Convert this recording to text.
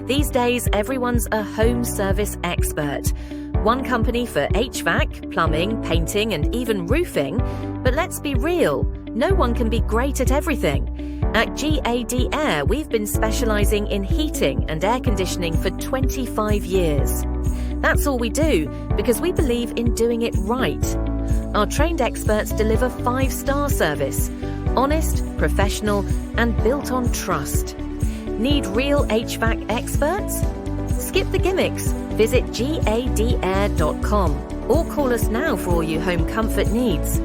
These days, everyone's a home service expert. One company for HVAC, plumbing, painting, and even roofing. But let's be real, no one can be great at everything. At GAD-AIR, we've been specialising in heating and air conditioning for 25 years. That's all we do because we believe in doing it right. Our trained experts deliver 5-star service, honest, professional, and built on trust. Need real HVAC experts? Skip the gimmicks. Visit GADAIR.com or call us now for all your home comfort needs.